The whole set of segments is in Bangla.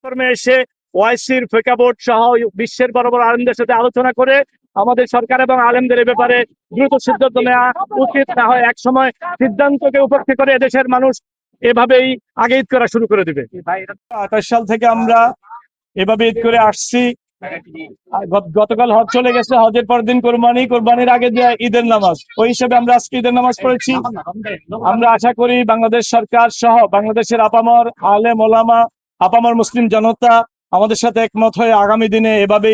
কর্মে এসে ওআইসির ফিকা বোর্ড সহ বিশ্বের বড় বড় আলেমদের সাথে আলোচনা করে আমাদের সরকার এবং আলেমদের এ ব্যাপারে দ্রুত সিদ্ধান্ত নেওয়া উচিত। না হয় এক সময় সিদ্ধান্তকে উপেক্ষা করে এদেশের মানুষ এভাবেই আগে ঈদ করা শুরু করে দিবে। 28 সাল থেকে আমরা এভাবে ঈদ করে আসছি। গতকাল হজ চলে গেছে, হজের পর দিন কোরবানি, কোরবানির আগে যে ঈদের নামাজ, ওই হিসেবে আমরা আজকে ঈদের নামাজ পড়েছি। আমরা আশা করি বাংলাদেশ সরকার সহ বাংলাদেশের আপামর আলেম ওলামা, আপামর মুসলিম জনতা আমাদের সাথে একমত হয়ে আগামী দিনে এভাবে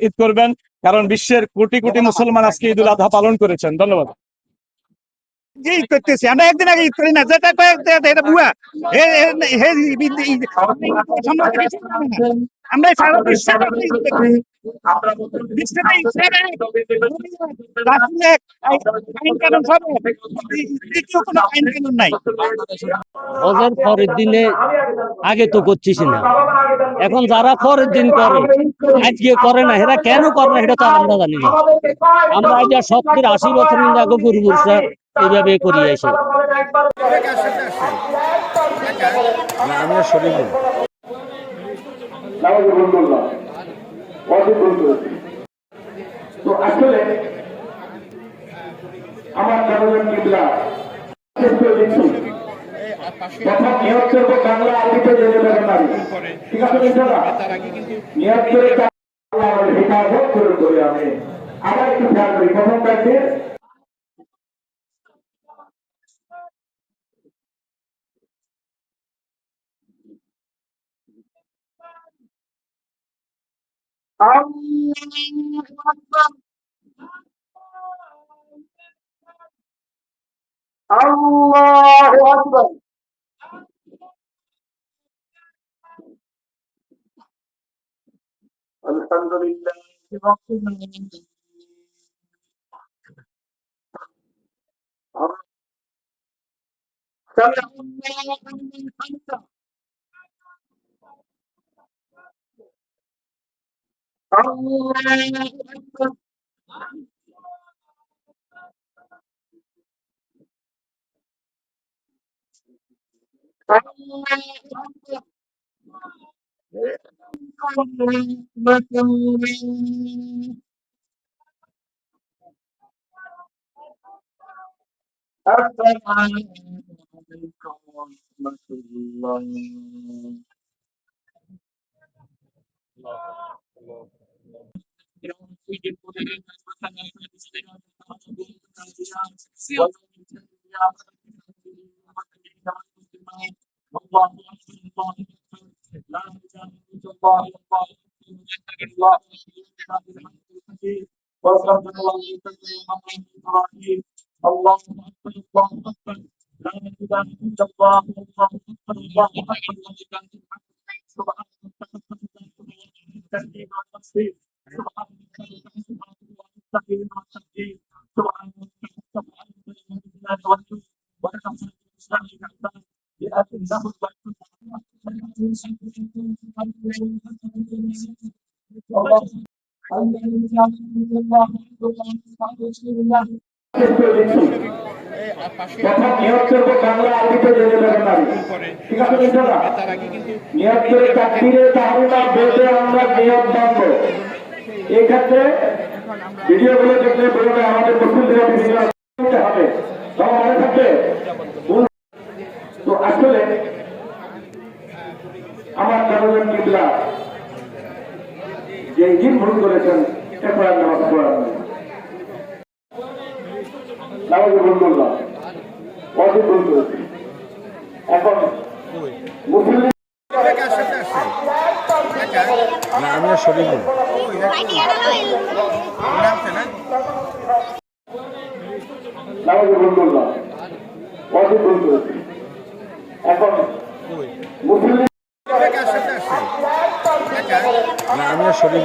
ঈদ করবেন, কারণ বিশ্বের কোটি কোটি মুসলমান আজকে ঈদ উল আজহা পালন করেছেন। ধন্যবাদ। ঈদ করতেছি আমরা, একদিন আগে ঈদ করি না, যেটা এটা ভুয়া। আমরা সারা বিশ্বে হজের পরের দিনে আগে তো করছিস না, এখন যারা পরের দিন করে আজকে করে না, এরা কেন করে না এটা তো আমরা জানি না। আমরা আজ 70-80 বছর আগে পূর্বপুরুষরা এইভাবে করি এসে। আমরা শরীর তো আসলে আমার জনগণ কিবলা প্রথম নিয়োগ করবো বাংলা আরবিতে যেতে পারে নারী, ঠিক আছে? নিয়োগ করে হেফাজত করে আমি আবার একটু খেয়াল করি। প্রথম কাজে আল্লাহু আকবার। আলহামদুলিল্লাহ রাব্বিল আলামিন। প্রথম নিয়োগ করবো বাংলা আরবিতে যেতে পারে নারী, ঠিক আছে? নিয়োগ করে চাকরিরে তাহলে বেঁধে আমরা নিয়োগ বাঁধব। এক্ষেত্রে ভিডিও গুলো দেখলে বলবে আমাদের মুসলিমদের হবে, সব মনে থাকবে। তো আসলে আমার জনগণ কিবলা যে দিন ভুল করেছেন এখন নামাজ পড়ার নামাজে ভুল করলাম, অধিক ভুল করেছি। এখন মুসলিম আমরা শরীর নামাজে ভুল করলাম, অধিক ভুল করেছি। এখন মুসলিম আমরা শরীর